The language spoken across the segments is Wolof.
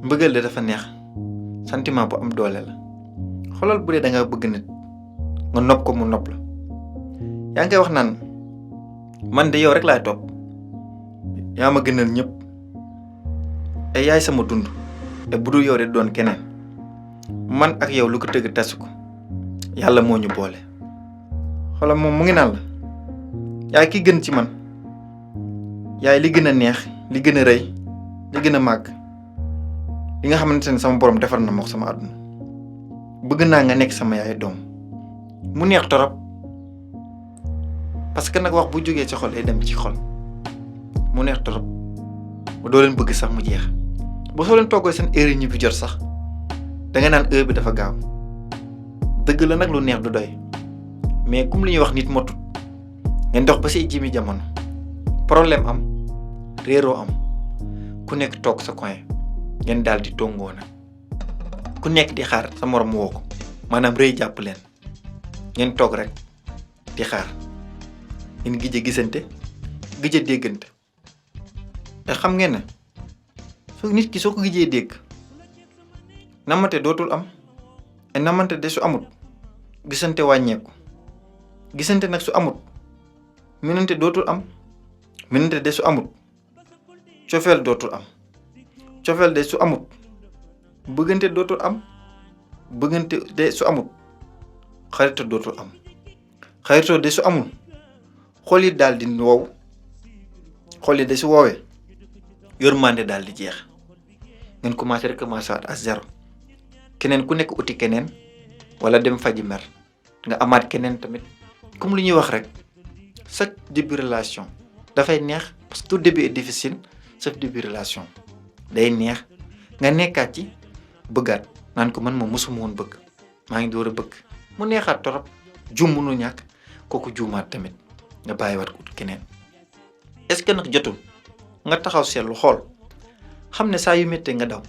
mbëggeel de dafa neex sentiment bu am doole la xoolal bu dee da nga bëgg nit nga nopp ko mu nopp la yaa ngi koy wax naan man de yow rek laay topp yaa ma gënal ñëpp te yaay sama dund te bu dul yow de doon keneen man ak yow lu ko tëgg tasu ko yàlla moo ñu boole xoolal moom mu ngi naan la yaay ki gën ci man yaay li gën a neex li gën a rëy li gën a màgg li nga xamante ne sama borom defar na ma ko sama àdduna bëgg naa nga nekk sama yaay doom mu neex torop parce que nag wax bu jógee ci xol day dem ci xol mu neex torop ba doo leen bëgg sax mu jeex ba soo leen toggoo seen heure yi ñu fi jot sax da nga naan heure bi dafa gaaw dëgg la nag lu neex du doy mais comme li ñuy wax nit motut ngeen dox ba si jimi jamono problème am réeroo am ku nekk toog sa coin ngeen daal di tongoo nag ku nekk di xaar sa morom woo ko maanaam rëy jàpp leen ngeen toog rek di xaar ngeen gëj a gisante gëj a déggante te xam ngeen ne su nit ki soo ko gëjee dégg namante dootul am te namante de su amut gisante wàññeeku gisante nag su amut minante dootul am minante de su amut cofeel dootul am cofeel de su amut bëggante dootul am bëggante de su amut xarito dootul am xarito de su amul xol yi daal di wow xol yi de su woowee yërmande daal di jeex ngeen commencé recommencer waat à zéro keneen ku nekk uti keneen wala dem faji mer nga amaat keneen tamit comme lu ñuy wax rek chaque début relation dafay neex parce que tout début est difficile chaque début relation day neex nga nekkaat ci bëggaat naan ko man moom mosuma woon bëgg maa ngi door a bëgg mu neexaat torop juum mënu ñàkk kooku juumaat tamit nga bàyyiwaat ko keneen est-ce que nag jotul nga taxaw seetlu xool xam ne saa yu méttee nga daw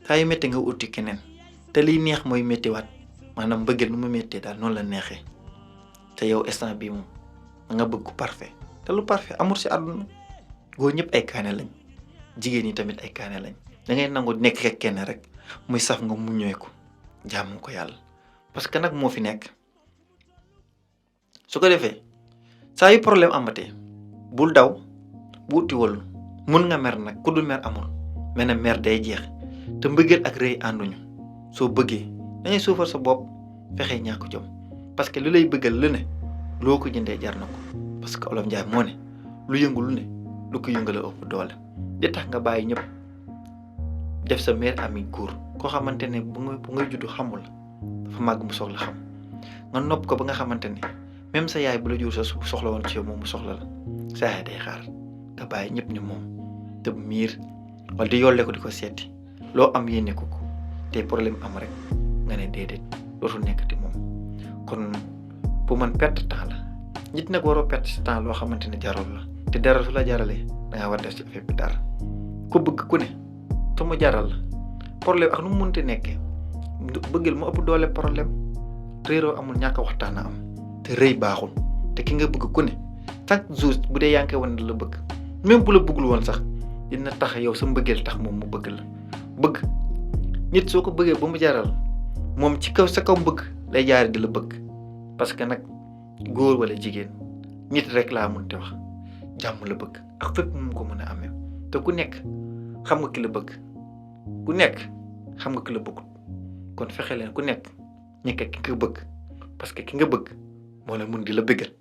saa yu méttee nga uti keneen te liy neex mooy méttiwaat maanaam mbëggeel nu mu méttee daal noonu la neexee te yow instant bii moom da nga bëgg ku parfait te lu parfait amul si àdduna góor ñëpp ay kaane lañ jigéen ñi tamit ay kaane lañ da ngay nangu nekk ak kenn rek muy saf nga mu ñëwee ko jaamu ko yàlla parce que nag moo fi nekk su ko defee saa yu problème amatee bul daw bu uti wàllu mun nga mer nag ku dul mer amul mais nag mer day jeex te mbëggeel ak rëy ànduñu soo bëggee da ngay suufar sa bopp fexe ñàkk jom parce que lu lay bëggal lu ne loo ko jëndee jar na ko parce que olof Njaay moo ne lu yëngu lu ne lu ko yëngala ëpp doole di tax nga bàyyi ñëpp def sa meilleur ami góor koo xamante ne bu ngay juddu xamul dafa màgg mu soxla xam nga nopp ko ba nga xamante ne même sa yaay bu la jur sa soxla woon ci yow moom mu soxla la sa yaay day xaar nga bàyyi ñëpp ni moom te miir wala di yolle ko di ko seeti loo am yéene ko ko te problème am rek nga ne déedéet dootul nekkati moom kon pour man perte temps la nit nag waroo perte si temps loo xamante ne jarul la te dara su la jaralee da ngaa war def ci affaire bi dara ku bëgg ku ne te mu jaral la problème ak nu mu mënti nekkee bëggeel mu ëpp doole problème réeroo amul ñàkk waxtaan a am te rëy baaxul te ki nga bëgg ku ne chaque jour bu dee yaa ngi koy wane la bëgg même bu la bëggul woon sax dina tax yow sa mbëggeel tax moom mu bëgg la bëgg nit soo ko bëggee ba mu jaral moom ci kaw sa kaw bëgg lay jaare di la bëgg parce que nag góor wala jigéen nit rek laa mun te wax jàmm la bëgg ak fépp mu ko mën a amee te ku nekk xam nga ki la bëgg ku nekk xam nga ki la bëggut kon fexe leen ku nekk ñekk ki nga bëgg parce que ki nga bëgg moo la mun di la bëggal